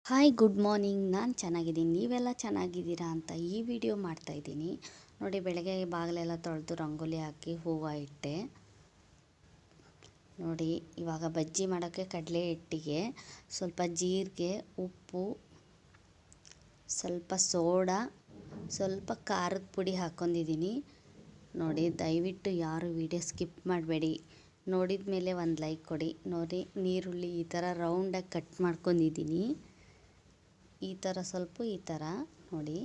Hi good morning. ನಾನು ಚೆನ್ನಾಗಿದ್ದೀನಿ, ನೀವೆಲ್ಲ ಚೆನ್ನಾಗಿದ್ದೀರಾ ಅಂತ ಈ ವಿಡಿಯೋ ಮಾಡ್ತಾಯಿದ್ದೀನಿ. ನೋಡಿ, ಬೆಳಗ್ಗೆ ಬಾಗಿಲೆಲ್ಲ ತೊಳೆದು ರಂಗೋಲಿ ಹಾಕಿ ಹೂವು ಇಟ್ಟೆ. ನೋಡಿ, ಇವಾಗ ಬಜ್ಜಿ ಮಾಡೋಕ್ಕೆ ಕಡಲೆ ಹಿಟ್ಟಿಗೆ ಸ್ವಲ್ಪ ಜೀರಿಗೆ, ಉಪ್ಪು, ಸ್ವಲ್ಪ ಸೋಡಾ, ಸ್ವಲ್ಪ ಖಾರದ ಪುಡಿ ಹಾಕ್ಕೊಂಡಿದ್ದೀನಿ. ನೋಡಿ, ದಯವಿಟ್ಟು ಯಾರು ವಿಡಿಯೋ ಸ್ಕಿಪ್ ಮಾಡಬೇಡಿ. ನೋಡಿದ ಮೇಲೆ ಒಂದು ಲೈಕ್ ಕೊಡಿ. ನೋಡಿ, ನೀರುಳ್ಳಿ ಈ ಥರ ರೌಂಡಾಗಿ ಕಟ್ ಮಾಡ್ಕೊಂಡಿದ್ದೀನಿ. ಈ ಥರ ಸ್ವಲ್ಪ ಈ ಥರ ನೋಡಿ.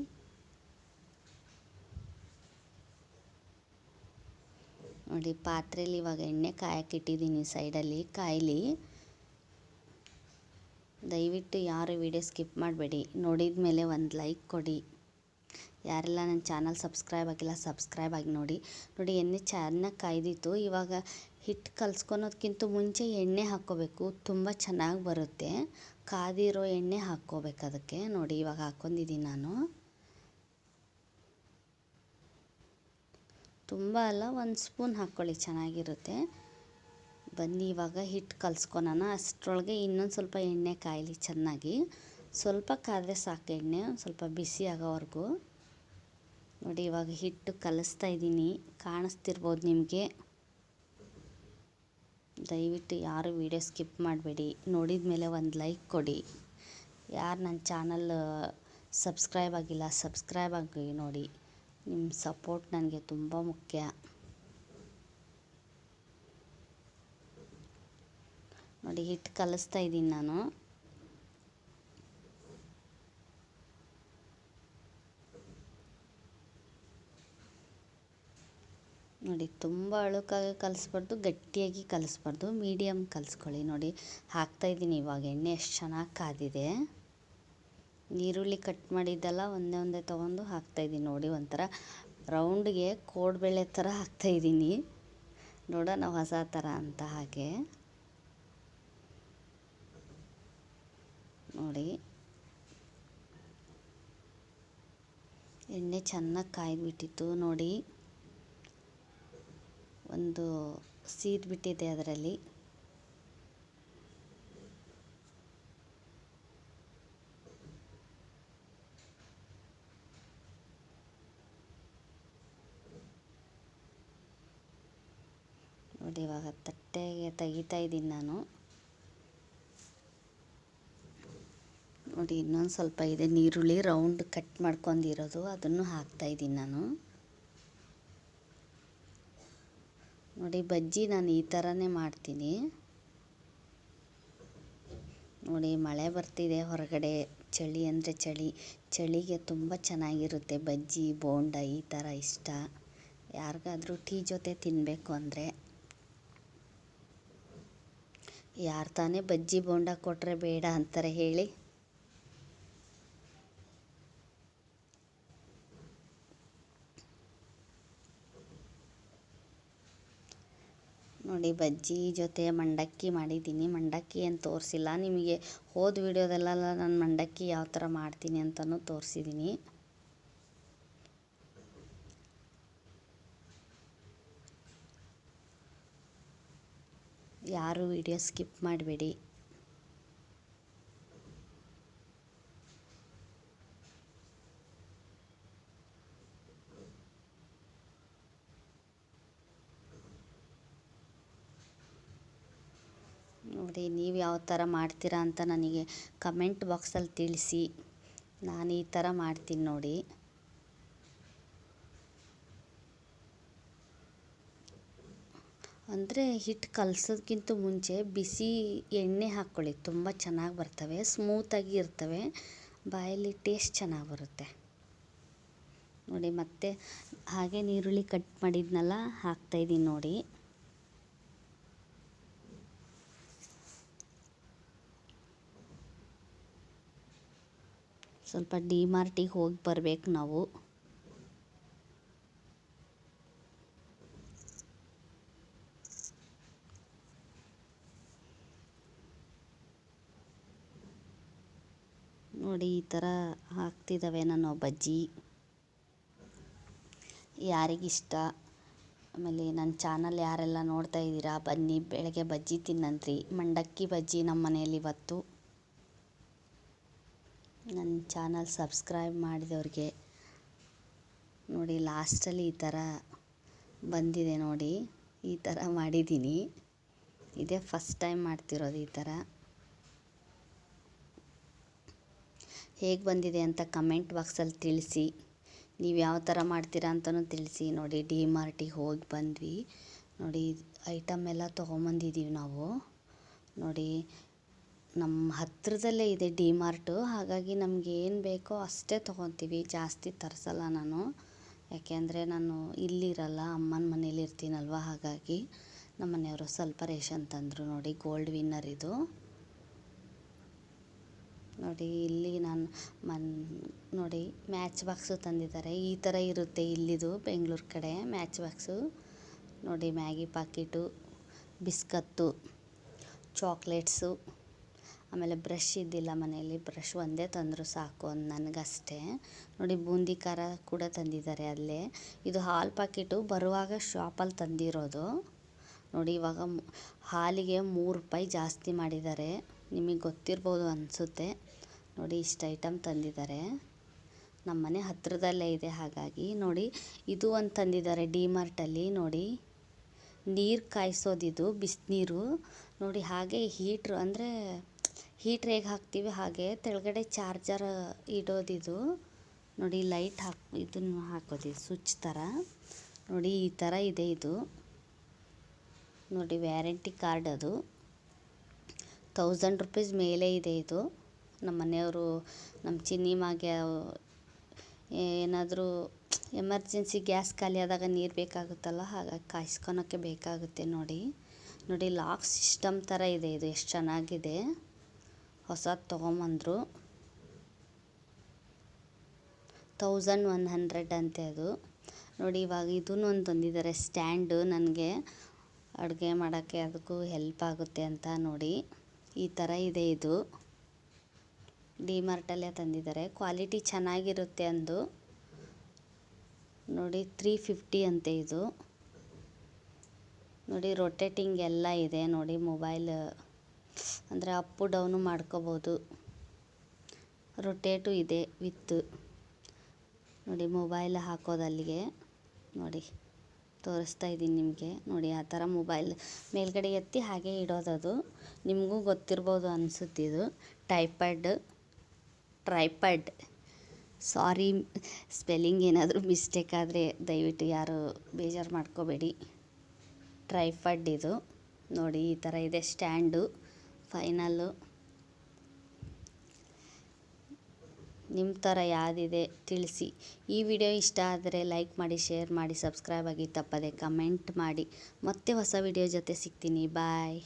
ನೋಡಿ, ಪಾತ್ರೆಯಲ್ಲಿ ಇವಾಗ ಎಣ್ಣೆ ಕಾಯಕ್ಕಿಟ್ಟಿದ್ದೀನಿ ಸೈಡಲ್ಲಿ ಕಾಯಲಿ. ದಯವಿಟ್ಟು ಯಾರು ವಿಡಿಯೋ ಸ್ಕಿಪ್ ಮಾಡಬೇಡಿ. ನೋಡಿದ ಮೇಲೆ ಒಂದು ಲೈಕ್ ಕೊಡಿ. ಯಾರೆಲ್ಲ ನನ್ನ ಚಾನಲ್ ಸಬ್ಸ್ಕ್ರೈಬ್ ಆಗಿಲ್ಲ ಸಬ್ಸ್ಕ್ರೈಬ್ ಆಗಿ ನೋಡಿ. ನೋಡಿ, ಎಣ್ಣೆ ಚೆನ್ನಾಗಿ ಕಾಯ್ದಿತ್ತು. ಇವಾಗ ಹಿಟ್ಟು ಕಲಿಸ್ಕೊಳೋದಕ್ಕಿಂತ ಮುಂಚೆ ಎಣ್ಣೆ ಹಾಕ್ಕೋಬೇಕು, ತುಂಬ ಚೆನ್ನಾಗಿ ಬರುತ್ತೆ. ಕಾದಿರೋ ಎಣ್ಣೆ ಹಾಕ್ಕೋಬೇಕು ಅದಕ್ಕೆ. ನೋಡಿ, ಇವಾಗ ಹಾಕ್ಕೊಂಡಿದ್ದೀನಿ ನಾನು. ತುಂಬ ಅಲ್ಲ, ಒಂದು ಸ್ಪೂನ್ ಹಾಕ್ಕೊಳ್ಳಿ, ಚೆನ್ನಾಗಿರುತ್ತೆ. ಬನ್ನಿ ಇವಾಗ ಹಿಟ್ಟು ಕಲಿಸ್ಕೊಳೋಣ. ಅಷ್ಟರೊಳಗೆ ಇನ್ನೊಂದು ಸ್ವಲ್ಪ ಎಣ್ಣೆ ಕಾಯಲಿ ಚೆನ್ನಾಗಿ. ಸ್ವಲ್ಪ ಕಾದರೆ ಸಾಕು ಎಣ್ಣೆ, ಸ್ವಲ್ಪ ಬಿಸಿ ಆಗೋವರೆಗೂ. ನೋಡಿ, ಇವಾಗ ಹಿಟ್ಟು ಕಲಿಸ್ತಾ ಇದ್ದೀನಿ, ಕಾಣಿಸ್ತಿರ್ಬೋದು ನಿಮಗೆ. ದಯವಿಟ್ಟು ಯಾರು ವಿಡಿಯೋ ಸ್ಕಿಪ್ ಮಾಡಬೇಡಿ. ನೋಡಿದ ಮೇಲೆ ಒಂದು ಲೈಕ್ ಕೊಡಿ. ಯಾರು ನನ್ನ ಚಾನಲ್ ಸಬ್ಸ್ಕ್ರೈಬ್ ಆಗಿಲ್ಲ ಸಬ್ಸ್ಕ್ರೈಬ್ ಆಗಿ ನೋಡಿ. ನಿಮ್ಮ ಸಪೋರ್ಟ್ ನನಗೆ ತುಂಬ ಮುಖ್ಯ. ನೋಡಿ, ಹಿಟ್ಟು ಕಲಿಸ್ತಾ ಇದ್ದೀನಿ ನಾನು. ನೋಡಿ, ತುಂಬ ಅಳುಕಾಗಿ ಕಲಿಸ್ಬಾರ್ದು, ಗಟ್ಟಿಯಾಗಿ ಕಲಿಸ್ಬಾರ್ದು, ಮೀಡಿಯಮ್ ಕಲಿಸ್ಕೊಳ್ಳಿ. ನೋಡಿ, ಹಾಕ್ತಾಯಿದ್ದೀನಿ ಇವಾಗ. ಎಣ್ಣೆ ಎಷ್ಟು ಚೆನ್ನಾಗಿ ಕಾದಿದೆ. ಈರುಳ್ಳಿ ಕಟ್ ಮಾಡಿದ್ದೆಲ್ಲ ಒಂದೇ ಒಂದೇ ತೊಗೊಂಡು ಹಾಕ್ತಾಯಿದ್ದೀನಿ. ನೋಡಿ, ಒಂಥರ ರೌಂಡ್ಗೆ ಕೋಡ್ಬೇಳೆ ಥರ ಹಾಕ್ತಾಯಿದ್ದೀನಿ. ನೋಡೋಣ ಹೊಸ ಥರ ಅಂತ. ಹಾಗೆ ನೋಡಿ, ಎಣ್ಣೆ ಚೆನ್ನಾಗಿ ಕಾಯ್ದುಬಿಟ್ಟಿತ್ತು. ನೋಡಿ, ಒಂದು ಸೀದ್ಬಿಟ್ಟಿದೆ ಅದರಲ್ಲಿ. ನೋಡಿ, ಇವಾಗ ತಟ್ಟೆಗೆ ತೆಗಿತಾ ಇದ್ದೀನಿ ನಾನು. ನೋಡಿ, ಇನ್ನೊಂದು ಸ್ವಲ್ಪ ಇದೆ ನೀರುಳ್ಳಿ ರೌಂಡ್ ಕಟ್ ಮಾಡ್ಕೊಂಡಿರೋದು, ಅದನ್ನು ಹಾಕ್ತಾಯಿದ್ದೀನಿ ನಾನು. ನೋಡಿ, ಬಜ್ಜಿ ನಾನು ಈ ಥರನೇ ಮಾಡ್ತೀನಿ. ನೋಡಿ, ಮಳೆ ಬರ್ತಿದೆ ಹೊರಗಡೆ. ಚಳಿ ಅಂದರೆ ಚಳಿಗೆ ತುಂಬ ಚೆನ್ನಾಗಿರುತ್ತೆ ಬಜ್ಜಿ ಬೋಂಡ ಈ ಥರ ಇಷ್ಟ. ಯಾರಿಗಾದ್ರೂ ಟೀ ಜೊತೆ ತಿನ್ನಬೇಕು ಅಂದರೆ. ಯಾರು ತಾನೇ ಬಜ್ಜಿ ಬೋಂಡ ಕೊಟ್ಟರೆ ಬೇಡ ಅಂತಾರೆ ಹೇಳಿ. ನೋಡಿ, ಬಜ್ಜಿ ಜೊತೆ ಮಂಡಕ್ಕಿ ಮಾಡಿದ್ದೀನಿ. ಮಂಡಕ್ಕಿ ಏನು ತೋರಿಸಿಲ್ಲ ನಿಮಗೆ. ಹೋದ ವಿಡಿಯೋದಲ್ಲೆಲ್ಲ ನಾನು ಮಂಡಕ್ಕಿ ಯಾವ ಥರ ಮಾಡ್ತೀನಿ ಅಂತಲೂ ತೋರಿಸಿದ್ದೀನಿ. ಯಾರು ವಿಡಿಯೋ ಸ್ಕಿಪ್ ಮಾಡಬೇಡಿ. ನೋಡಿ, ನೀವು ಯಾವ ಥರ ಮಾಡ್ತೀರಾ ಅಂತ ನನಗೆ ಕಮೆಂಟ್ ಬಾಕ್ಸಲ್ಲಿ ತಿಳಿಸಿ. ನಾನು ಈ ಥರ ಮಾಡ್ತೀನಿ ನೋಡಿ. ಅಂದರೆ ಹಿಟ್ಟು ಕಲಸೋದಕ್ಕಿಂತ ಮುಂಚೆ ಬಿಸಿ ಎಣ್ಣೆ ಹಾಕ್ಕೊಳ್ಳಿ, ತುಂಬ ಚೆನ್ನಾಗಿ ಬರ್ತವೆ, ಸ್ಮೂತಾಗಿ ಇರ್ತವೆ, ಬಾಯಲ್ಲಿ ಟೇಸ್ಟ್ ಚೆನ್ನಾಗಿ ಬರುತ್ತೆ. ನೋಡಿ, ಮತ್ತೆ ಹಾಗೆ ನೀರುಳ್ಳಿ ಕಟ್ ಮಾಡಿದ್ನೆಲ್ಲ ಹಾಕ್ತಾಯಿದ್ದೀನಿ ನೋಡಿ. ಸ್ವಲ್ಪ ಡಿಮಾರ್ಟಿಗೆ ಹೋಗಿ ಬರಬೇಕು ನಾವು. ನೋಡಿ, ಈ ಥರ ಹಾಕ್ತಿದ್ದಾವೆ ನಾನು ಬಜ್ಜಿ. ಯಾರಿಗಿಷ್ಟ, ಆಮೇಲೆ ನನ್ನ ಚಾನಲ್ ಯಾರೆಲ್ಲ ನೋಡ್ತಾ ಇದ್ದೀರಾ ಬನ್ನಿ, ಬೆಳಗ್ಗೆ ಬಜ್ಜಿ ತಿನ್ನಂತ್ರಿ. ಮಂಡಕ್ಕಿ ಬಜ್ಜಿ ನಮ್ಮ ಮನೆಯಲ್ಲಿ ಇವತ್ತು. ನನ್ನ ಚಾನಲ್ ಸಬ್ಸ್ಕ್ರೈಬ್ ಮಾಡಿದವ್ರಿಗೆ ನೋಡಿ ಲಾಸ್ಟಲ್ಲಿ ಈ ಥರ ಬಂದಿದೆ ನೋಡಿ, ಈ ಥರ ಮಾಡಿದ್ದೀನಿ. ಇದೇ ಫಸ್ಟ್ ಟೈಮ್ ಮಾಡ್ತಿರೋದು ಈ ಥರ. ಹೇಗೆ ಬಂದಿದೆ ಅಂತ ಕಮೆಂಟ್ ಬಾಕ್ಸಲ್ಲಿ ತಿಳಿಸಿ. ನೀವು ಯಾವ ಥರ ಮಾಡ್ತೀರಾ ಅಂತಲೂ ತಿಳಿಸಿ. ನೋಡಿ ಡಿ-ಮಾರ್ಟಿಗೆ ಹೋಗಿ ಬಂದ್ವಿ. ನೋಡಿ ಐಟಮ್ ಎಲ್ಲ ತೊಗೊಂಬಂದಿದ್ದೀವಿ ನಾವು. ನೋಡಿ ನಮ್ಮ ಹತ್ತಿರದಲ್ಲೇ ಇದೆ ಡಿ-ಮಾರ್ಟು, ಹಾಗಾಗಿ ನಮ್ಗೆ ಏನು ಬೇಕೋ ಅಷ್ಟೇ ತೊಗೊತೀವಿ, ಜಾಸ್ತಿ ತರಿಸಲ್ಲ ನಾನು. ಯಾಕೆಂದರೆ ನಾನು ಇಲ್ಲಿರಲ್ಲ, ಅಮ್ಮನ ಮನೇಲಿ ಇರ್ತೀನಲ್ವ, ಹಾಗಾಗಿ ನಮ್ಮ ಮನೆಯವರು ಸ್ವಲ್ಪ ರೇಷನ್ ತಂದರು. ನೋಡಿ ಗೋಲ್ಡ್ ವಿನ್ನರ್ ಇದು. ನೋಡಿ ಇಲ್ಲಿ ನಾನು ನೋಡಿ ಮ್ಯಾಚ್ ಬಾಕ್ಸು ತಂದಿದ್ದಾರೆ. ಈ ಥರ ಇರುತ್ತೆ ಇಲ್ಲಿದು ಬೆಂಗಳೂರು ಕಡೆ ಮ್ಯಾಚ್ ಬಾಕ್ಸು. ನೋಡಿ ಮ್ಯಾಗಿ ಪಾಕಿಟು, ಬಿಸ್ಕತ್ತು, ಚಾಕ್ಲೇಟ್ಸು, ಆಮೇಲೆ ಬ್ರಷ್ ಇದ್ದಿಲ್ಲ ಮನೆಯಲ್ಲಿ, ಬ್ರಷ್ ಒಂದೇ ತಂದರು ಸಾಕು ಒಂದು ನನಗಷ್ಟೇ. ನೋಡಿ ಬೂಂದಿ ಖಾರ ಕೂಡ ತಂದಿದ್ದಾರೆ ಅಲ್ಲೇ. ಇದು ಹಾಲು ಪಾಕಿಟು ಬರುವಾಗ ಶಾಪಲ್ಲಿ ತಂದಿರೋದು. ನೋಡಿ ಇವಾಗ ಹಾಲಿಗೆ 3 ರೂಪಾಯಿ ಜಾಸ್ತಿ ಮಾಡಿದ್ದಾರೆ, ನಿಮಗೆ ಗೊತ್ತಿರ್ಬೋದು ಅನಿಸುತ್ತೆ. ನೋಡಿ ಇಷ್ಟು ಐಟಮ್ ತಂದಿದ್ದಾರೆ. ನಮ್ಮ ಮನೆ ಹತ್ತಿರದಲ್ಲೇ ಇದೆ, ಹಾಗಾಗಿ ನೋಡಿ ಇದು ಒಂದು ತಂದಿದ್ದಾರೆ ಡಿ-ಮಾರ್ಟಲ್ಲಿ. ನೋಡಿ ನೀರು ಕಾಯಿಸೋದಿದು ಬಿಸಿನೀರು. ನೋಡಿ ಹಾಗೆ ಹೀಟ್ರು, ಅಂದರೆ ಹೀಟ್ರ್ ಹೇಗೆ ಹಾಕ್ತೀವಿ ಹಾಗೆ ತೆಳಗಡೆ ಚಾರ್ಜರ್ ಇಡೋದಿದು. ನೋಡಿ ಲೈಟ್ ಇದನ್ನು ಹಾಕೋದು ಸ್ವಿಚ್ ಥರ. ನೋಡಿ ಈ ಥರ ಇದೆ ಇದು. ನೋಡಿ ವ್ಯಾರಂಟಿ ಕಾರ್ಡ್ ಅದು 1000 ರೂಪೀಸ್ ಮೇಲೆ ಇದೆ ಇದು. ನಮ್ಮ ಮನೆಯವರು ನಮ್ಮ ಚಿನ್ನಿಮಾಗೆ ಏನಾದರೂ ಎಮರ್ಜೆನ್ಸಿ ಗ್ಯಾಸ್ ಖಾಲಿ ಆದಾಗ ನೀರು ಬೇಕಾಗುತ್ತಲ್ಲ, ಹಾಗಾಗಿ ಕಾಯಿಸ್ಕೊಳಕ್ಕೆ ಬೇಕಾಗುತ್ತೆ. ನೋಡಿ ನೋಡಿ ಲಾಕ್ ಸಿಸ್ಟಮ್ ಥರ ಇದೆ ಇದು, ಎಷ್ಟು ಚೆನ್ನಾಗಿದೆ. ಹೊಸದು ತೊಗೊಂಬಂದರು 1100 ಅಂತೆ ಅದು. ನೋಡಿ ಇವಾಗ ಇದನ್ನು ಒಂದು ತಂದಿದ್ದಾರೆ ಸ್ಟ್ಯಾಂಡು, ನನಗೆ ಅಡುಗೆ ಮಾಡೋಕ್ಕೆ ಅದಕ್ಕೂ ಹೆಲ್ಪ್ ಆಗುತ್ತೆ ಅಂತ. ನೋಡಿ ಈ ಥರ ಇದೆ ಇದು, ಡಿ-ಮಾರ್ಟಲ್ಲೇ ತಂದಿದ್ದಾರೆ. ಕ್ವಾಲಿಟಿ ಚೆನ್ನಾಗಿರುತ್ತೆ ಅಂದು. ನೋಡಿ 350 ಅಂತೆ ಇದು. ನೋಡಿ ರೊಟೇಟಿಂಗ್ ಎಲ್ಲ ಇದೆ. ನೋಡಿ ಮೊಬೈಲ್ ಅಂದರೆ ಅಪ್ಪು ಡೌನು ಮಾಡ್ಕೋಬೋದು. ರೊಟೇಟು ಇದೆ ವಿತ್. ನೋಡಿ ಮೊಬೈಲ್ ಹಾಕೋದು ಅಲ್ಲಿಗೆ. ನೋಡಿ ತೋರಿಸ್ತಾ ಇದ್ದೀನಿ ನಿಮಗೆ. ನೋಡಿ ಆ ಥರ ಮೊಬೈಲ್ ಮೇಲ್ಗಡೆ ಎತ್ತಿ ಹಾಗೆ ಇಡೋದದು. ನಿಮಗೂ ಗೊತ್ತಿರ್ಬೋದು ಅನಿಸುತ್ತಿದ್ದು. ಟ್ರೈಪ್ಯಾಡ್ ಸಾರಿ ಸ್ಪೆಲ್ಲಿಂಗ್ ಏನಾದರೂ ಮಿಸ್ಟೇಕ್ ಆದರೆ ದಯವಿಟ್ಟು ಯಾರು ಬೇಜಾರು ಮಾಡ್ಕೋಬೇಡಿ. ಟ್ರೈಪ್ಯಾಡ್ ಇದು. ನೋಡಿ ಈ ಥರ ಇದೆ ಸ್ಟ್ಯಾಂಡು ಫೈನಲ್ಲು. ನಿಮ್ಮ ಥರ ಯಾವುದಿದೆ ತಿಳಿಸಿ. ಈ ವಿಡಿಯೋ ಇಷ್ಟ ಆದರೆ ಲೈಕ್ ಮಾಡಿ, ಶೇರ್ ಮಾಡಿ, ಸಬ್ಸ್ಕ್ರೈಬ್ ಆಗಿ, ತಪ್ಪದೆ ಕಮೆಂಟ್ ಮಾಡಿ. ಮತ್ತೆ ಹೊಸ ವಿಡಿಯೋ ಜೊತೆ ಸಿಗ್ತೀನಿ. ಬಾಯ್.